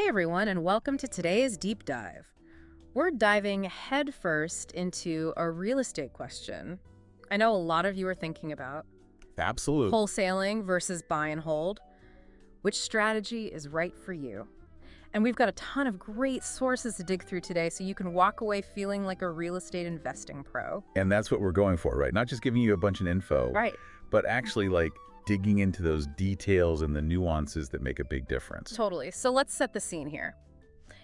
Hey everyone, and welcome to today's deep dive. We're diving headfirst into a real estate question I know a lot of you are thinking about. Absolutely. Wholesaling versus buy and hold. Which strategy is right for you? And we've got a ton of great sources to dig through today so you can walk away feeling like a real estate investing pro. And that's what we're going for, right? Not just giving you a bunch of info, Right. but actually like digging into those details and the nuances that make a big difference. Totally. So let's set the scene here.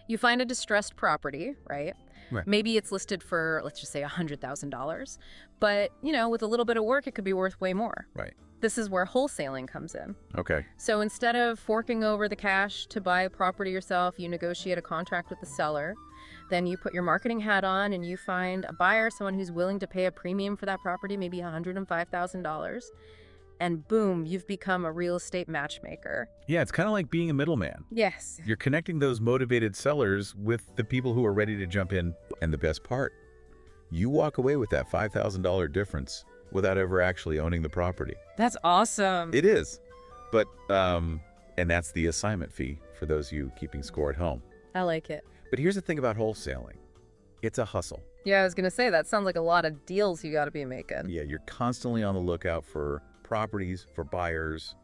You find a distressed property, right? Right. Maybe it's listed for, let's just say, $100,000. But, with a little bit of work, it could be worth way more. Right. This is where wholesaling comes in. Okay. So instead of forking over the cash to buy a property yourself, you negotiate a contract with the seller. Then you put your marketing hat on and you find a buyer, someone who's willing to pay a premium for that property, maybe $105,000. And boom, you've become a real estate matchmaker. Yeah, it's kind of like being a middleman. Yes. You're connecting those motivated sellers with the people who are ready to jump in. And the best part, you walk away with that $5,000 difference without ever actually owning the property. That's awesome. It is. But, and that's the assignment fee for those of you keeping score at home. I like it. But here's the thing about wholesaling. It's a hustle. Yeah, I was going to say, that sounds like a lot of deals you got to be making. Yeah, you're constantly on the lookout for properties, for buyers.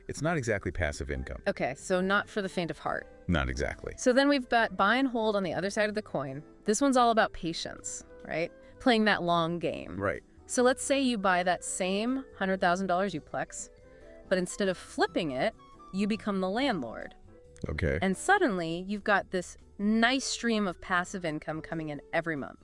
It's not exactly passive income. Okay, so not for the faint of heart. Not exactly. So then we've got buy and hold on the other side of the coin. This one's all about patience, right? Playing that long game. Right. So let's say you buy that same $100,000 duplex, but instead of flipping it, you become the landlord. Okay. And suddenly you've got this nice stream of passive income coming in every month.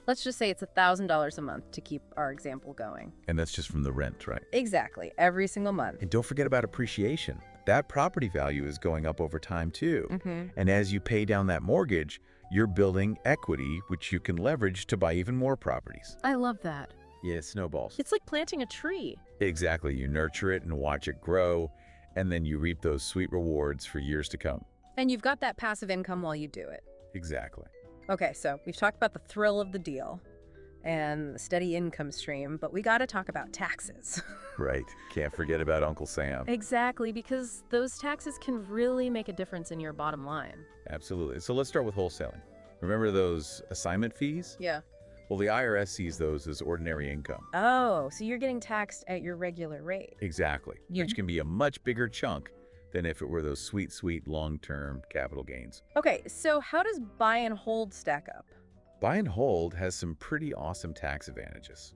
Let's just say it's $1,000 a month to keep our example going. And that's just from the rent, right? Exactly, every single month. And don't forget about appreciation. That property value is going up over time too. And as you pay down that mortgage, you're building equity, which you can leverage to buy even more properties. I love that. Yeah, it snowballs. It's like planting a tree. Exactly. You nurture it and watch it grow, and then you reap those sweet rewards for years to come. And you've got that passive income while you do it. Exactly. Okay, so we've talked about the thrill of the deal and the steady income stream, but we got to talk about taxes. Right. Can't forget about Uncle Sam. Exactly, because those taxes can really make a difference in your bottom line. Absolutely. So let's start with wholesaling. Remember those assignment fees? Yeah. Well, the IRS sees those as ordinary income. Oh, so you're getting taxed at your regular rate. Exactly. Which can be a much bigger chunk than if it were those sweet, sweet long-term capital gains. Okay, so how does buy and hold stack up? Buy and hold has some pretty awesome tax advantages.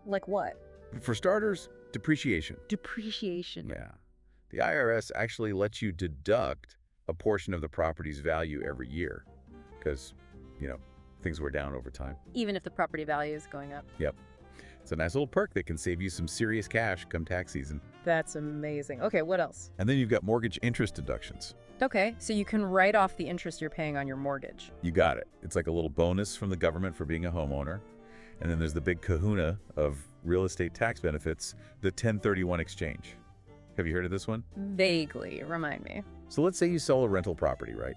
Like what? For starters, depreciation. Depreciation. Yeah. The IRS actually lets you deduct a portion of the property's value every year because, things were down over time. Even if the property value is going up. Yep. It's a nice little perk that can save you some serious cash come tax season. That's amazing. Okay, what else? And then you've got mortgage interest deductions. Okay, so you can write off the interest you're paying on your mortgage. You got it. It's like a little bonus from the government for being a homeowner. And then there's the big kahuna of real estate tax benefits, the 1031 exchange. Have you heard of this one? Vaguely, remind me. So let's say you sell a rental property, right?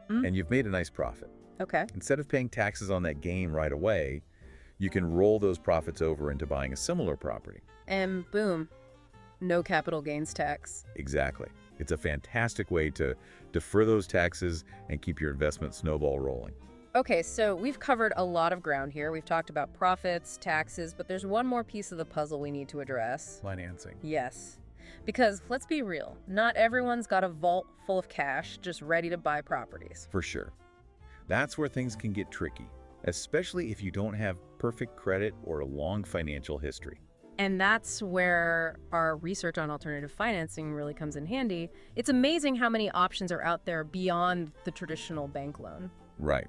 And you've made a nice profit. Okay. Instead of paying taxes on that gain right away, you can roll those profits over into buying a similar property. And boom, no capital gains tax. Exactly. It's a fantastic way to defer those taxes and keep your investment snowball rolling. Okay, so we've covered a lot of ground here. We've talked about profits, taxes, but there's one more piece of the puzzle we need to address. Financing. Yes. Because let's be real, not everyone's got a vault full of cash just ready to buy properties. For sure. That's where things can get tricky, especially if you don't have perfect credit or a long financial history. And that's where our research on alternative financing really comes in handy. It's amazing how many options are out there beyond the traditional bank loan. Right.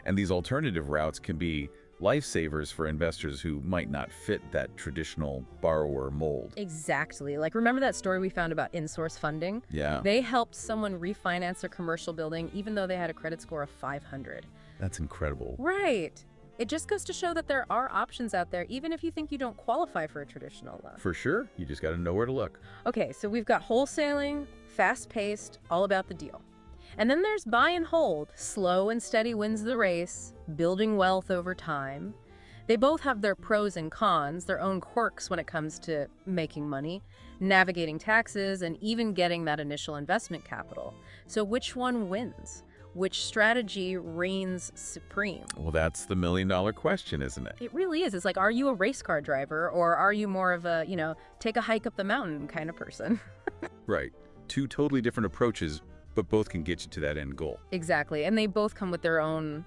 And these alternative routes can be lifesavers for investors who might not fit that traditional borrower mold. Exactly. Like, remember that story we found about Insource Funding? Yeah. They helped someone refinance their commercial building even though they had a credit score of 500. That's incredible. Right. It just goes to show that there are options out there, even if you think you don't qualify for a traditional loan. For sure. You just got to know where to look. Okay, so we've got wholesaling, fast-paced, all about the deal. And then there's buy and hold. Slow and steady wins the race, building wealth over time. They both have their pros and cons, their own quirks when it comes to making money, navigating taxes, and even getting that initial investment capital. So which one wins? which strategy reigns supreme? Well, that's the million-dollar question, isn't it? It really is. It's like, are you a race car driver, or are you more of a, take a hike up the mountain kind of person? Right. Two totally different approaches, but both can get you to that end goal. Exactly. And they both come with their own,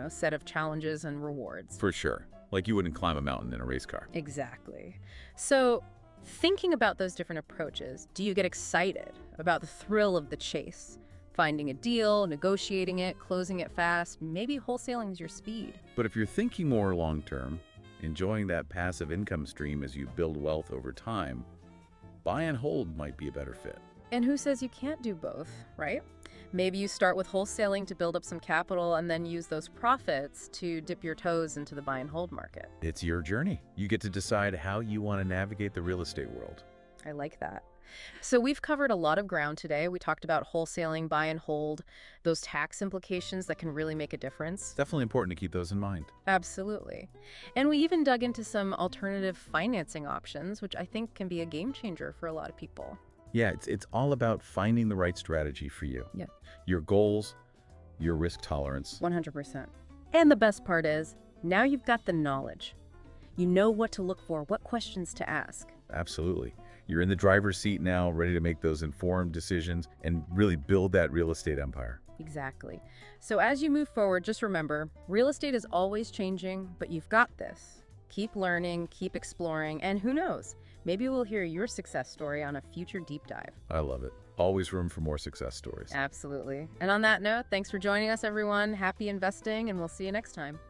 set of challenges and rewards. For sure. Like you wouldn't climb a mountain in a race car. Exactly. So, thinking about those different approaches, do you get excited about the thrill of the chase? Finding a deal, negotiating it, closing it fast, maybe wholesaling is your speed. But if you're thinking more long-term, enjoying that passive income stream as you build wealth over time, buy and hold might be a better fit. And who says you can't do both, right? Maybe you start with wholesaling to build up some capital and then use those profits to dip your toes into the buy and hold market. It's your journey. You get to decide how you want to navigate the real estate world. I like that. So we've covered a lot of ground today. We talked about wholesaling, buy and hold, those tax implications that can really make a difference. It's definitely important to keep those in mind. Absolutely. And we even dug into some alternative financing options, which I think can be a game changer for a lot of people. Yeah, it's all about finding the right strategy for you. Yeah. Your goals, your risk tolerance. 100%. And the best part is, now you've got the knowledge. You know what to look for, what questions to ask. Absolutely. You're in the driver's seat now, ready to make those informed decisions and really build that real estate empire. Exactly. So as you move forward, just remember, real estate is always changing, but you've got this. Keep learning, keep exploring, and who knows, maybe we'll hear your success story on a future deep dive. I love it. Always room for more success stories. Absolutely. And on that note, thanks for joining us, everyone. Happy investing, and we'll see you next time.